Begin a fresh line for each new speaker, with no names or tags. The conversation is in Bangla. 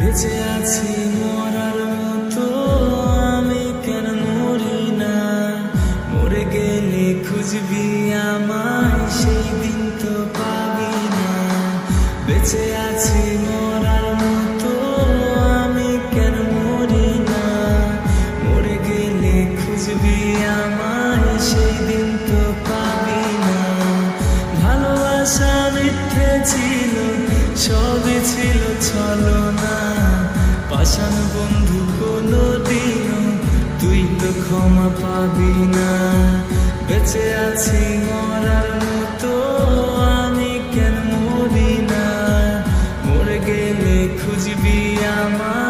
বেঁচে আছি মরার মতো আমি কেন মরি না মরে গেলে খুঁজবি আমায় সেই দিন তো পাবি না বেঁচে আছি মরার মতো আমি কেন মরি না মরে গেলে খুঁজবি আমায় সেই দিন তো পাবি না ভালোবাসা মিথ্যে ছিল সবই ছিল ছলনা পাষাণ বন্ধু কোনোদিনও তুই তো ক্ষমা পাবি না বেঁচে আছি মরার মতো আমি কেন মরি না মরে গেলে খুঁজবি আমার